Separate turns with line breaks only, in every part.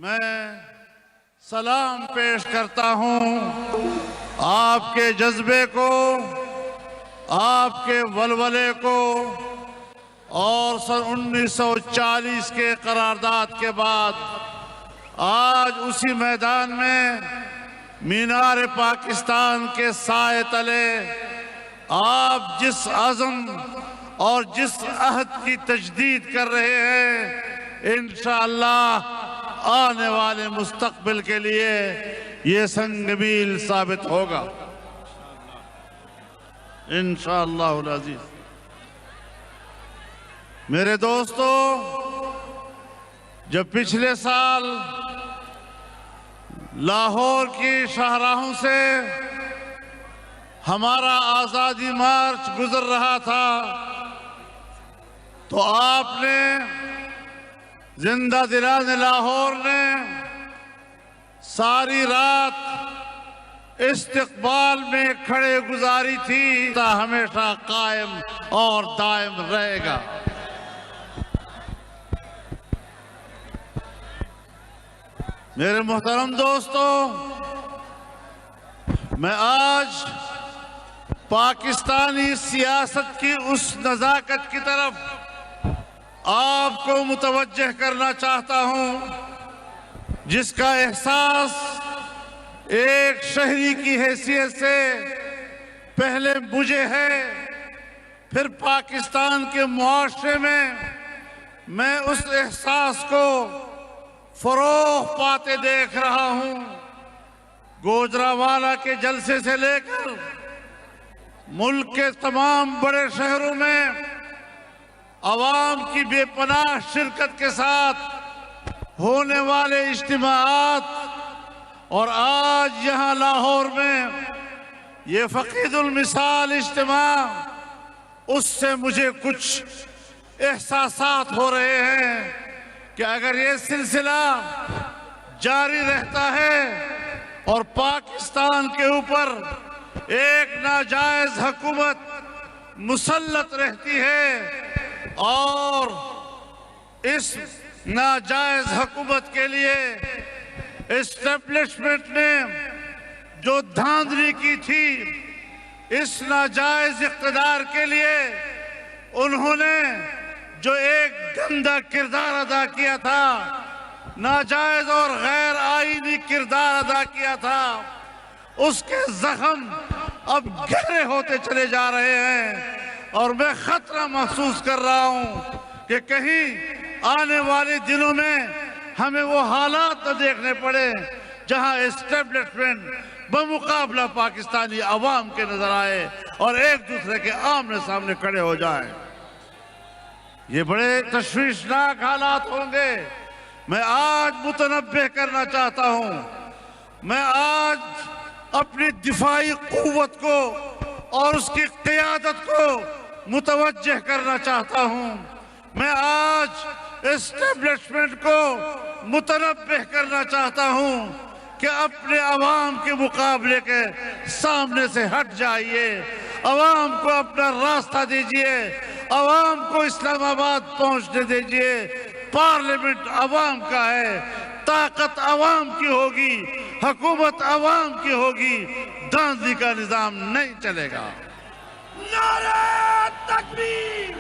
میں سلام پیش کرتا ہوں آپ کے جذبے کو، آپ کے ولولے کو، اور سن 1940 کے قرارداد کے بعد آج اسی میدان میں مینار پاکستان کے سائے تلے آپ جس عزم اور جس عہد کی تجدید کر رہے ہیں، انشاءاللہ آنے والے مستقبل کے لیے یہ سنگ میل ثابت ہوگا انشاءاللہ العزیز۔ میرے دوستو، جب پچھلے سال لاہور کی شاہراہوں سے ہمارا آزادی مارچ گزر رہا تھا تو آپ نے زندہ دلان لاہور نے ساری رات استقبال میں کھڑے گزاری تھی، ہمیشہ قائم اور دائم رہے گا۔ میرے محترم دوستو، میں آج پاکستانی سیاست کی اس نزاکت کی طرف آپ کو متوجہ کرنا چاہتا ہوں جس کا احساس ایک شہری کی حیثیت سے پہلے مجھے ہے، پھر پاکستان کے معاشرے میں اس احساس کو فروغ پاتے دیکھ رہا ہوں۔ گوجرانوالہ کے جلسے سے لے کر ملک کے تمام بڑے شہروں میں عوام کی بے پناہ شرکت کے ساتھ ہونے والے اجتماعات، اور آج یہاں لاہور میں یہ فقید المثال اجتماع، اس سے مجھے کچھ احساسات ہو رہے ہیں کہ اگر یہ سلسلہ جاری رہتا ہے اور پاکستان کے اوپر ایک ناجائز حکومت مسلط رہتی ہے اور اس ناجائز حکومت کے لیے اسٹیبلشمنٹ نے جو دھاندلی کی تھی، اس ناجائز اقتدار کے لیے انہوں نے جو ایک گندا کردار ادا کیا تھا، ناجائز اور غیر آئینی کردار ادا کیا تھا، اس کے زخم اب گہرے ہوتے چلے جا رہے ہیں، اور میں خطرہ محسوس کر رہا ہوں کہ کہیں آنے والے دنوں میں ہمیں وہ حالات نہ دیکھنے پڑے جہاں اسٹیبلشمنٹ بمقابلہ پاکستانی عوام کے نظر آئے اور ایک دوسرے کے آمنے سامنے کھڑے ہو جائیں۔ یہ بڑے تشویشناک حالات ہوں گے۔ میں آج متنبہ کرنا چاہتا ہوں، میں آج اپنی دفاعی قوت کو اور اس کی قیادت کو متوجہ کرنا چاہتا ہوں، میں آج اسٹیبلشمنٹ کو متنبہ کرنا چاہتا ہوں کہ اپنے عوام کے مقابلے کے سامنے سے ہٹ جائیے، عوام کو اپنا راستہ دیجئے، عوام کو اسلام آباد پہنچنے دیجئے۔ پارلیمنٹ عوام کا ہے، طاقت عوام کی ہوگی، حکومت عوام کی ہوگی، دھاندلی کا نظام نہیں چلے گا۔
نعرہ تکبیر!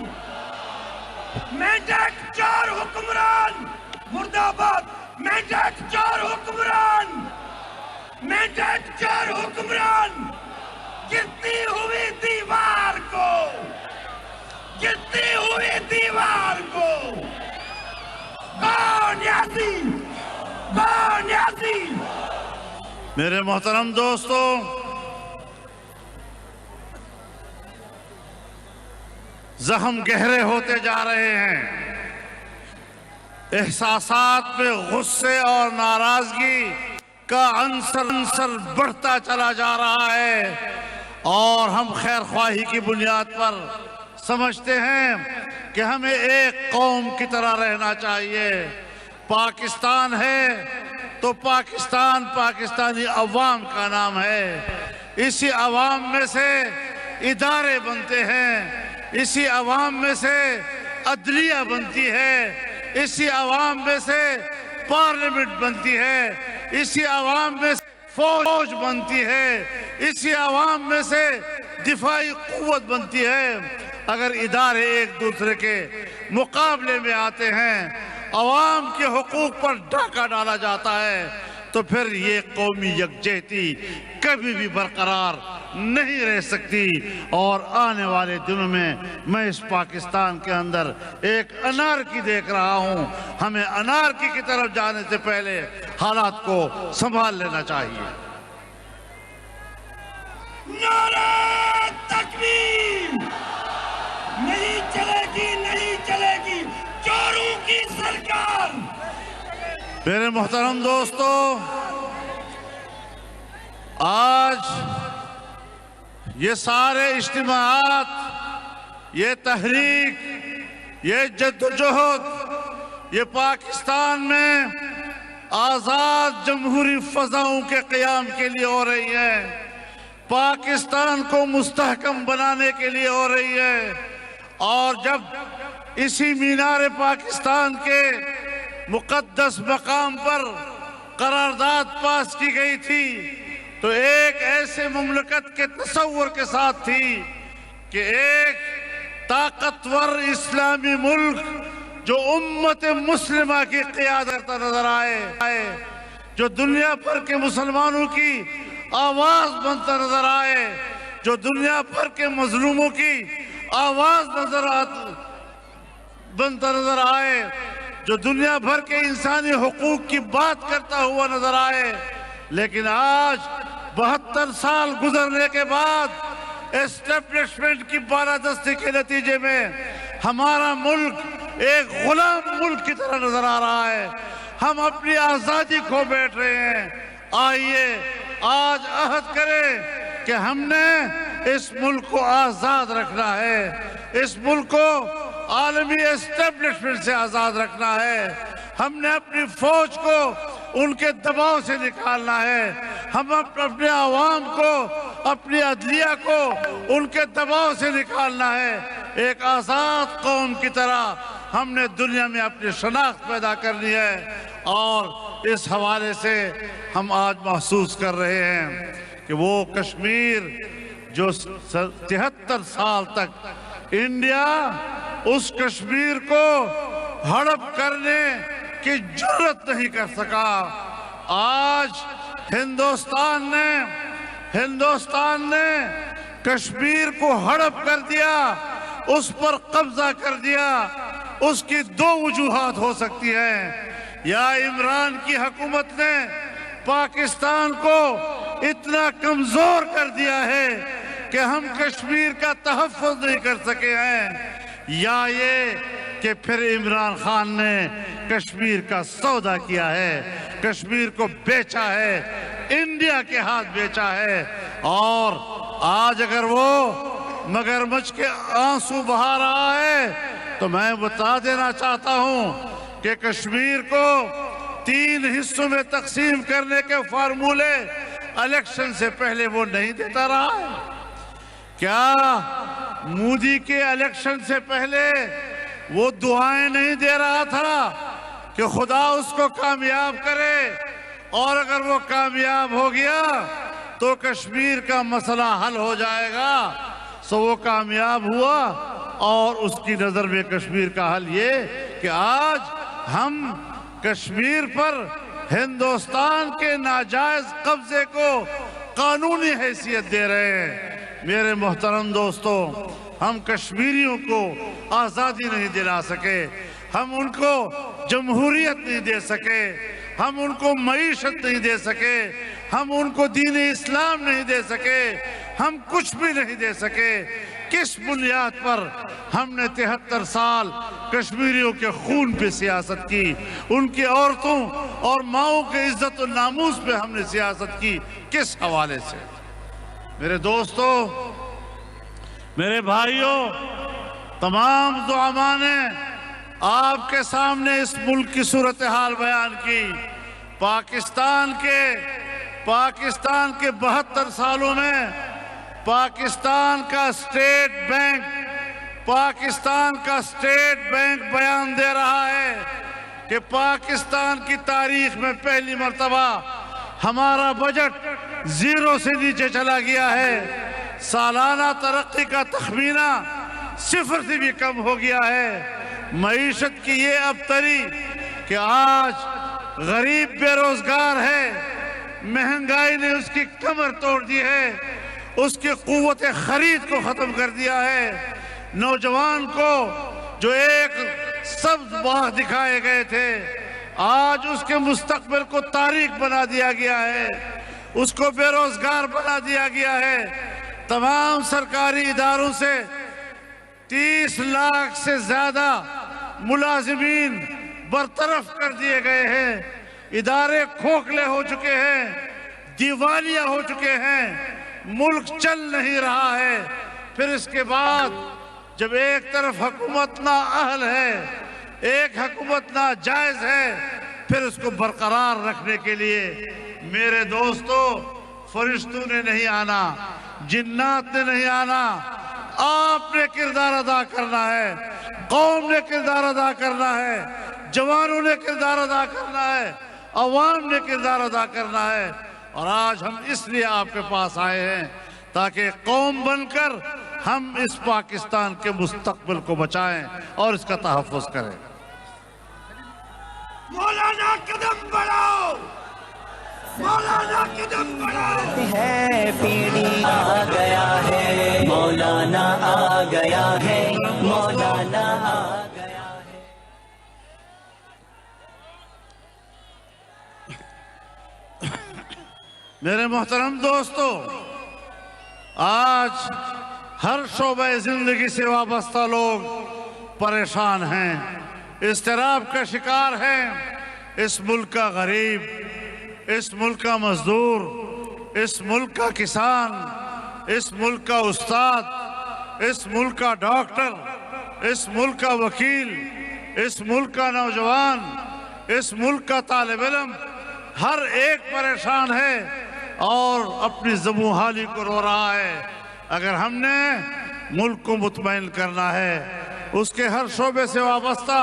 مینڈیٹ 4 حکمران مرد آباد! مینڈیٹ 4 حکمران! مینڈیٹ 4 حکمران! گرتی ہوئی دیوار کو، گرتی ہوئی دیوار کو بانیازی، بانیازی!
میرے محترم دوستو، زخم گہرے ہوتے جا رہے ہیں، احساسات میں غصے اور ناراضگی کا عنصر بڑھتا چلا جا رہا ہے، اور ہم خیر خواہی کی بنیاد پر سمجھتے ہیں کہ ہمیں ایک قوم کی طرح رہنا چاہیے۔ پاکستان ہے تو پاکستان پاکستانی عوام کا نام ہے، اسی عوام میں سے ادارے بنتے ہیں، اسی عوام میں سے عدلیہ بنتی ہے، اسی عوام میں سے پارلیمنٹ بنتی ہے، اسی عوام میں سے فوج بنتی ہے، اسی عوام میں سے دفاعی قوت بنتی ہے۔ اگر ادارے ایک دوسرے کے مقابلے میں آتے ہیں، عوام کے حقوق پر ڈاکہ ڈالا جاتا ہے، تو پھر یہ قومی یکجہتی کبھی بھی برقرار نہیں رہ سکتی۔ اور آنے والے دنوں میں اس پاکستان کے اندر ایک انارکی دیکھ رہا ہوں۔ ہمیں انارکی کی طرف جانے سے پہلے حالات کو سنبھال لینا چاہیے۔
نعرہ تکبیر! نہیں چلے گی، نہیں چلے گی چوروں کی سرکار!
میرے محترم دوستو، آج یہ سارے اجتماعات، یہ تحریک، یہ جدوجہد، یہ پاکستان میں آزاد جمہوری فضاؤں کے قیام کے لیے ہو رہی ہے، پاکستان کو مستحکم بنانے کے لیے ہو رہی ہے۔ اور جب اسی مینار پاکستان کے مقدس مقام پر قرارداد پاس کی گئی تھی، تو ایک ایسے مملکت کے تصور کے ساتھ تھی کہ ایک طاقتور اسلامی ملک جو امت مسلمہ کی قیادت نظر آئے، جو دنیا بھر کے مسلمانوں کی آواز بنتا نظر آئے، جو دنیا بھر کے مظلوموں کی آواز بنتا نظر آئے، جو دنیا بھر کے انسانی حقوق کی بات کرتا ہوا نظر آئے۔ لیکن آج 72 سال گزرنے کے بعد اسٹیبلشمنٹ کی بالادستی کے نتیجے میں ہمارا ملک ایک غلام ملک کی طرح نظر آ رہا ہے۔ ہم اپنی آزادی کھو بیٹھ رہے ہیں۔ آئیے آج عہد کریں کہ ہم نے اس ملک کو آزاد رکھنا ہے، اس ملک کو عالمی اسٹیبلشمنٹ سے آزاد رکھنا ہے۔ ہم نے اپنی فوج کو ان کے دباؤ سے نکالنا ہے، ہم اپنے عوام کو، اپنی عدلیہ کو ان کے دباؤ سے نکالنا ہے۔ ایک آزاد قوم کی طرح ہم نے دنیا میں اپنی شناخت پیدا کرنی ہے۔ اور اس حوالے سے ہم آج محسوس کر رہے ہیں کہ وہ کشمیر جو 73 سال تک انڈیا اس کشمیر کو ہڑپ کرنے کی جرت نہیں کر سکا، آج ہندوستان نے کشمیر کو ہڑپ کر دیا، اس پر قبضہ کر دیا۔ اس کی دو وجوہات ہو سکتی ہیں، یا عمران کی حکومت نے پاکستان کو اتنا کمزور کر دیا ہے کہ ہم کشمیر کا تحفظ نہیں کر سکے ہیں، یا یہ کہ پھر عمران خان نے کشمیر کا سودا کیا ہے، کشمیر کو بیچا ہے، انڈیا کے ہاتھ بیچا ہے۔ اور آج اگر وہ مگرمچھ کے آنسو بہا رہا ہے تو میں بتا دینا چاہتا ہوں کہ کشمیر کو 3 حصوں میں تقسیم کرنے کے فارمولے الیکشن سے پہلے وہ نہیں دیتا رہا ہے۔ کیا مودی کے الیکشن سے پہلے وہ دعائیں نہیں دے رہا تھا کہ خدا اس کو کامیاب کرے، اور اگر وہ کامیاب ہو گیا تو کشمیر کا مسئلہ حل ہو جائے گا؟ سو وہ کامیاب ہوا، اور اس کی نظر میں کشمیر کا حل یہ کہ آج ہم کشمیر پر ہندوستان کے ناجائز قبضے کو قانونی حیثیت دے رہے ہیں۔ میرے محترم دوستو، ہم کشمیریوں کو آزادی نہیں دلا سکے، ہم ان کو جمہوریت نہیں دے سکے، ہم ان کو معیشت نہیں دے سکے، ہم ان کو دین اسلام نہیں دے سکے، ہم کچھ بھی نہیں دے سکے۔ کس بنیاد پر ہم نے 73 سال کشمیریوں کے خون پہ سیاست کی، ان کی عورتوں اور ماؤں کے عزت و ناموس پہ ہم نے سیاست کی؟ کس حوالے سے؟ میرے دوستو، میرے بھائیوں، تمام زعماء نے آپ کے سامنے اس ملک کی صورتحال بیان کی۔ پاکستان کے 72 سالوں میں پاکستان کا اسٹیٹ بینک بیان دے رہا ہے کہ پاکستان کی تاریخ میں پہلی مرتبہ ہمارا بجٹ 0 سے نیچے چلا گیا ہے، سالانہ ترقی کا تخمینہ 0 سے بھی کم ہو گیا ہے۔ معیشت کی یہ ابتری کہ آج غریب بے روزگار ہے، مہنگائی نے اس کی کمر توڑ دی ہے، اس کی قوت خرید کو ختم کر دیا ہے۔ نوجوان کو جو ایک سبز باغ دکھائے گئے تھے، آج اس کے مستقبل کو تاریک بنا دیا گیا ہے، اس کو بے روزگار بنا دیا گیا ہے۔ تمام سرکاری اداروں سے 30 لاکھ سے زیادہ ملازمین برطرف کر دیے گئے ہیں، ادارے کھوکھلے ہو چکے ہیں، دیوالیہ ہو چکے ہیں، ملک چل نہیں رہا ہے۔ پھر اس کے بعد جب ایک طرف حکومت نااہل ہے، ایک حکومت ناجائز ہے، پھر اس کو برقرار رکھنے کے لیے میرے دوستو فرشتوں نے نہیں آنا، جنات نے نہیں آنا، آپ نے کردار ادا کرنا ہے، قوم نے کردار ادا کرنا ہے، جوانوں نے کردار ادا کرنا ہے، عوام نے کردار ادا کرنا ہے۔ اور آج ہم اس لیے آپ کے پاس آئے ہیں تاکہ قوم بن کر ہم اس پاکستان کے مستقبل کو بچائیں اور اس کا تحفظ کریں۔
مولانا قدم بڑھاؤ، مولانا قدم بڑھاؤ
ہے پیڑھی آ گیا ہے، مولانا آ گیا ہے، مولانا آ گیا ہے۔
میرے محترم دوستو، آج ہر شعبہ زندگی سے وابستہ لوگ پریشان ہیں، اضطراب کا شکار ہیں۔ اس ملک کا غریب، اس ملک کا مزدور، اس ملک کا کسان، اس ملک کا استاد، اس ملک کا ڈاکٹر، اس ملک کا وکیل، اس ملک کا نوجوان، اس ملک کا طالب علم، ہر ایک پریشان ہے اور اپنی زبوں حالی کو رو رہا ہے۔ اگر ہم نے ملک کو مطمئن کرنا ہے، اس کے ہر شعبے سے وابستہ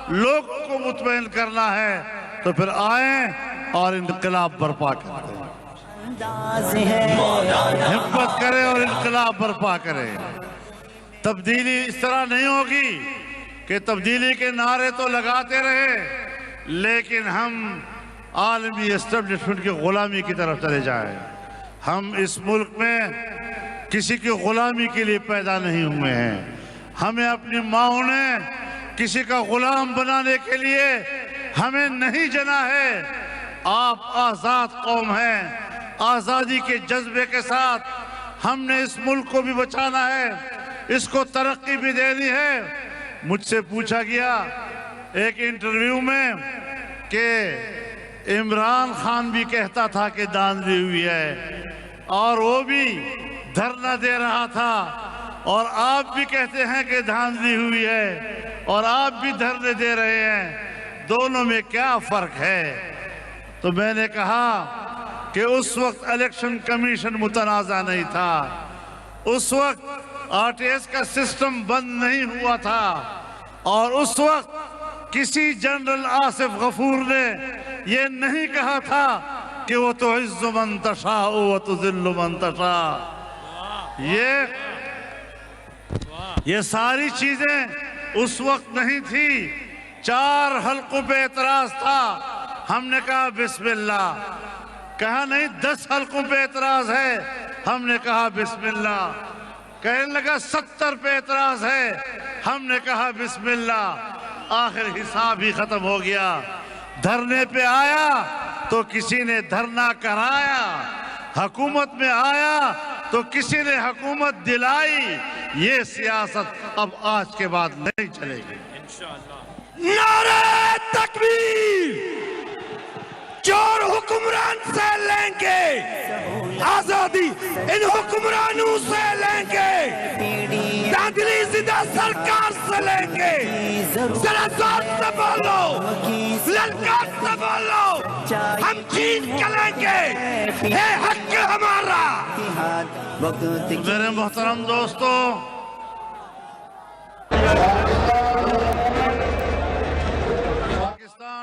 لوگوں کو مطمئن کرنا ہے، تو پھر آئیں اور انقلاب برپا کریں، ہمت کریں اور انقلاب برپا کریں۔ تبدیلی اس طرح نہیں ہوگی کہ تبدیلی کے نعرے تو لگاتے رہے لیکن ہم عالمی اسٹیبلشمنٹ کی غلامی کی طرف چلے جائیں۔ ہم اس ملک میں کسی کی غلامی کے لیے پیدا نہیں ہوئے ہیں، ہمیں اپنی ماؤں نے کسی کا غلام بنانے کے لیے ہمیں نہیں جنا ہے۔ آپ آزاد قوم ہیں، آزادی کے جذبے کے ساتھ ہم نے اس ملک کو بھی بچانا ہے، اس کو ترقی بھی دینی ہے۔ مجھ سے پوچھا گیا ایک انٹرویو میں کہ عمران خان بھی کہتا تھا کہ دھاندلی ہوئی ہے اور وہ بھی دھرنا دے رہا تھا، اور آپ بھی کہتے ہیں کہ دھاندلی ہوئی ہے اور آپ بھی دھرنے دے رہے ہیں، دونوں میں کیا فرق ہے؟ تو میں نے کہا کہ اس وقت الیکشن کمیشن متنازع نہیں تھا، اس وقت RTS کا سسٹم بند نہیں ہوا تھا، اور اس وقت کسی جنرل آصف غفور نے یہ نہیں کہا تھا کہ وہ تعز من تشاء و تذل من تشاء۔ یہ ساری چیزیں اس وقت نہیں تھی۔ 4 حلقوں پہ اعتراض تھا، ہم نے کہا بسم اللہ، کہا نہیں 10 حلقوں پہ اعتراض ہے، ہم نے کہا بسم اللہ، کہنے لگا 70 پہ اعتراض ہے، ہم نے کہا بسم اللہ۔ آخر حساب ہی ختم ہو گیا، دھرنے پہ آیا تو کسی نے دھرنا کرایا، حکومت میں آیا تو کسی نے حکومت دلائی۔ یہ سیاست اب آج کے بعد نہیں چلے گی۔
نعرہ تکبیر! چور حکمران سے لیں گے آزادی، ان حکمرانوں سے لیں گے، دھاندلی زدہ سرکار سے لیں گے۔ ذرا زور سے بولو، للکار سے بولو، ہم جیت کے لیں گے، ہے حق ہمارا۔
میرے محترم دوستو، پاکستان